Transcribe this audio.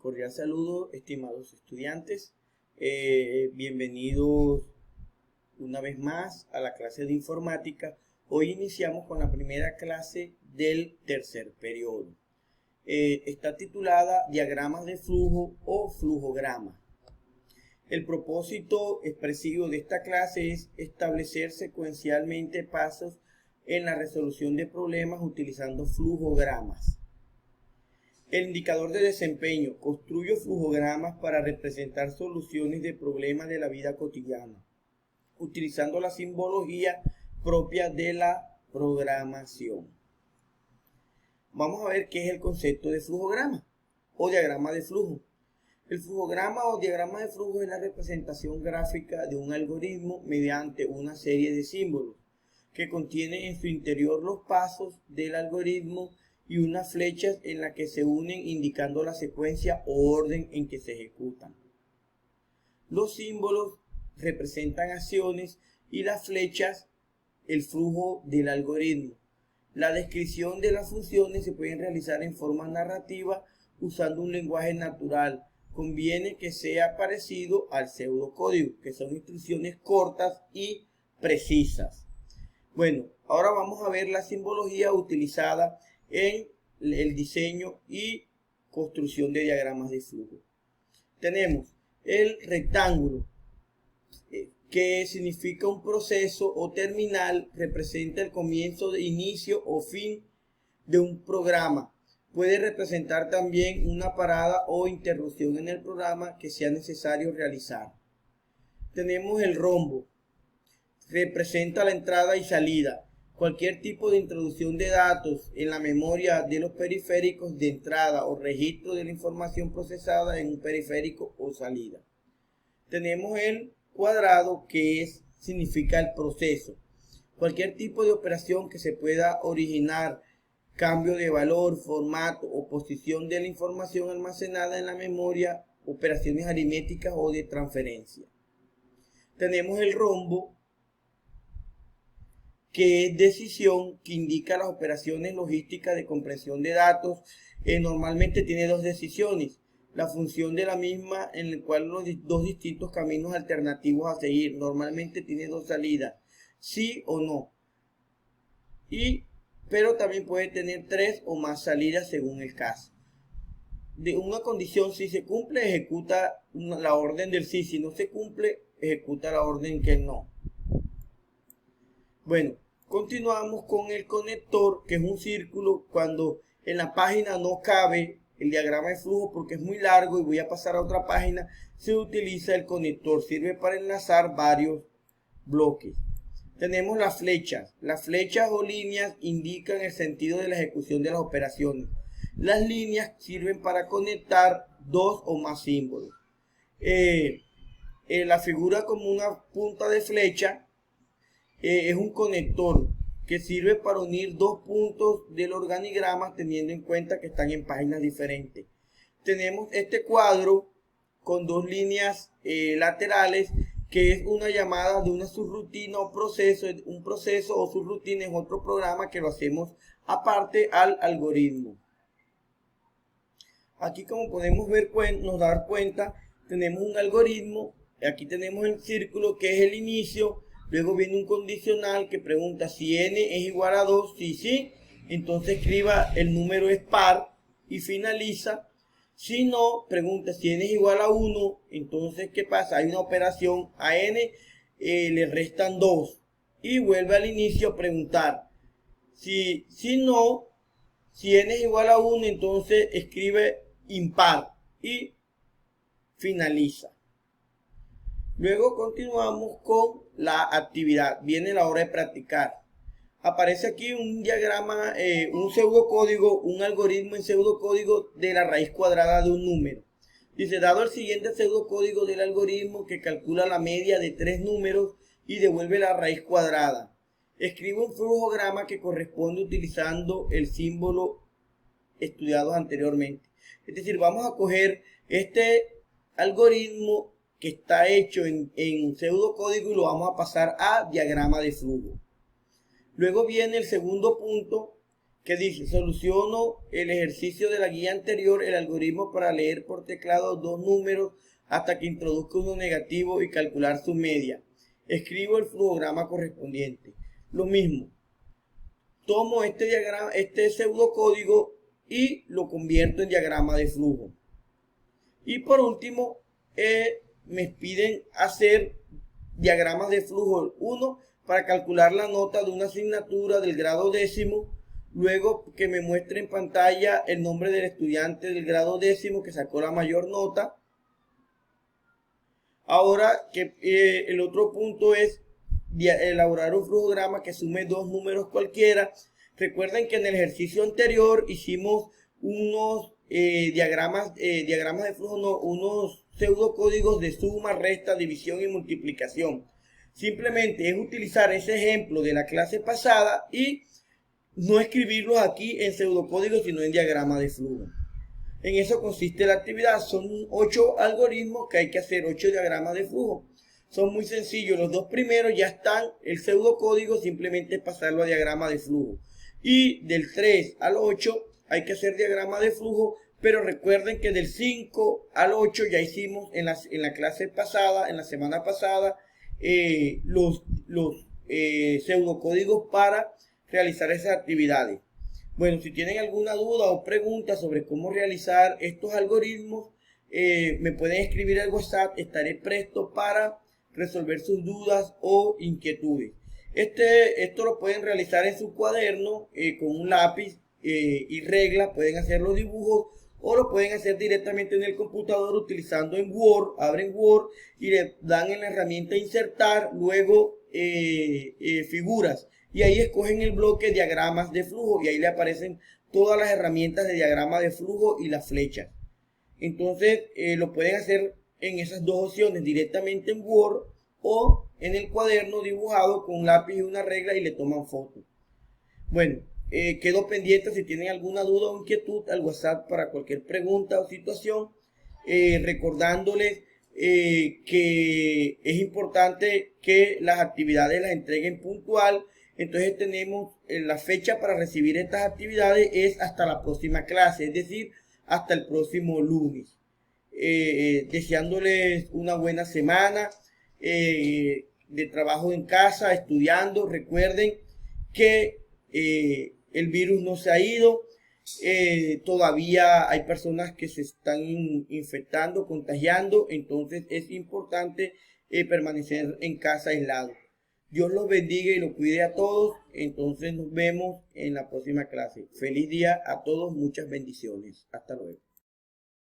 Cordial saludo, estimados estudiantes. Bienvenidos una vez más a la clase de informática. Hoy iniciamos con la primera clase del tercer periodo. Está titulada Diagramas de flujo o flujograma. El propósito expresivo de esta clase es establecer secuencialmente pasos en la resolución de problemas utilizando flujogramas. El indicador de desempeño. Construyo flujogramas para representar soluciones de problemas de la vida cotidiana, utilizando la simbología propia de la programación. Vamos a ver qué es el concepto de flujograma o diagrama de flujo. El flujograma o diagrama de flujo es la representación gráfica de un algoritmo mediante una serie de símbolos que contiene en su interior los pasos del algoritmo y unas flechas en las que se unen indicando la secuencia o orden en que se ejecutan. Los símbolos representan acciones y las flechas el flujo del algoritmo. La descripción de las funciones se pueden realizar en forma narrativa usando un lenguaje natural. Conviene que sea parecido al pseudocódigo, que son instrucciones cortas y precisas. Bueno, ahora vamos a ver la simbología utilizada en el diseño y construcción de diagramas de flujo. Tenemos el rectángulo, que significa un proceso o terminal, representa el comienzo, de inicio o fin de un programa. Puede representar también una parada o interrupción en el programa que sea necesario realizar. Tenemos el rombo, representa la entrada y salida. Cualquier tipo de introducción de datos en la memoria de los periféricos de entrada o registro de la información procesada en un periférico o salida. Tenemos el cuadrado, que significa el proceso. Cualquier tipo de operación que se pueda originar, cambio de valor, formato o posición de la información almacenada en la memoria, operaciones aritméticas o de transferencia. Tenemos el rombo, que es decisión, que indica las operaciones logísticas de comprensión de datos. Normalmente tiene dos decisiones, la función de la misma, en el cual los dos distintos caminos alternativos a seguir. Normalmente tiene dos salidas, sí o no, pero también puede tener tres o más salidas según el caso. De una condición, si se cumple, ejecuta la orden del sí; si no se cumple, ejecuta la orden que no. Bueno, continuamos con el conector, que es un círculo cuando en la página no cabe el diagrama de flujo porque es muy largo y voy a pasar a otra página. Se utiliza el conector, sirve para enlazar varios bloques. Tenemos las flechas. Las flechas o líneas indican el sentido de la ejecución de las operaciones. Las líneas sirven para conectar dos o más símbolos. La figura como una punta de flecha es un conector que sirve para unir dos puntos del organigrama, teniendo en cuenta que están en páginas diferentes. Tenemos este cuadro con dos líneas laterales, que es una llamada de una subrutina o proceso. Un proceso o subrutina es otro programa que lo hacemos aparte al algoritmo. Aquí, como podemos ver, nos dar cuenta, tenemos un algoritmo. Aquí tenemos el círculo, que es el inicio. Luego viene un condicional que pregunta si n es igual a 2, sí, entonces escriba el número es par y finaliza. Si no, pregunta si n es igual a 1, entonces ¿qué pasa? Hay una operación, a n le restan 2 y vuelve al inicio a preguntar. Si no, si n es igual a 1, entonces escribe impar y finaliza. Luego continuamos con la actividad. Viene la hora de practicar. Aparece aquí un diagrama, un pseudocódigo, un algoritmo en pseudocódigo de la raíz cuadrada de un número. Dice, dado el siguiente pseudocódigo del algoritmo que calcula la media de tres números y devuelve la raíz cuadrada, escribe un flujograma que corresponde utilizando el símbolo estudiado anteriormente. Es decir, vamos a coger este algoritmo que está hecho en pseudocódigo y lo vamos a pasar a diagrama de flujo. Luego viene el segundo punto, que dice, soluciono el ejercicio de la guía anterior, el algoritmo para leer por teclado dos números hasta que introduzca uno negativo y calcular su media. Escribo el flujograma correspondiente. Lo mismo, tomo este diagrama, este pseudocódigo y lo convierto en diagrama de flujo. Y por último, me piden hacer diagramas de flujo. Uno, para calcular la nota de una asignatura del grado décimo. Luego que me muestre en pantalla el nombre del estudiante del grado décimo que sacó la mayor nota. Ahora que el otro punto es elaborar un flujograma que sume dos números cualquiera. Recuerden que en el ejercicio anterior hicimos unos diagramas de flujo, no, unos pseudocódigos de suma, resta, división y multiplicación. Simplemente es utilizar ese ejemplo de la clase pasada y no escribirlos aquí en pseudocódigos, sino en diagrama de flujo. En eso consiste la actividad. Son 8 algoritmos que hay que hacer, 8 diagramas de flujo. Son muy sencillos. Los dos primeros ya están, el pseudocódigo simplemente es pasarlo a diagrama de flujo. Y del 3 al 8 hay que hacer diagrama de flujo, pero recuerden que del 5 al 8 ya hicimos en la clase pasada, en la semana pasada, los pseudocódigos para realizar esas actividades. Bueno, si tienen alguna duda o pregunta sobre cómo realizar estos algoritmos, me pueden escribir al WhatsApp. Estaré presto para resolver sus dudas o inquietudes. Esto lo pueden realizar en su cuaderno con un lápiz y regla. Pueden hacer los dibujos o lo pueden hacer directamente en el computador utilizando en Word. Abren Word y le dan en la herramienta insertar, luego figuras. Y ahí escogen el bloque diagramas de flujo y ahí le aparecen todas las herramientas de diagrama de flujo y las flechas. Entonces lo pueden hacer en esas dos opciones, directamente en Word o en el cuaderno dibujado con un lápiz y una regla y le toman fotos. Bueno, quedo pendiente si tienen alguna duda o inquietud al WhatsApp para cualquier pregunta o situación, recordándoles que es importante que las actividades las entreguen puntual. Entonces tenemos la fecha para recibir estas actividades es hasta la próxima clase, es decir, hasta el próximo lunes. Deseándoles una buena semana de trabajo en casa, estudiando. Recuerden que el virus no se ha ido. Todavía hay personas que se están infectando, contagiando. Entonces es importante permanecer en casa aislado. Dios los bendiga y los cuide a todos. Entonces nos vemos en la próxima clase. Feliz día a todos. Muchas bendiciones. Hasta luego.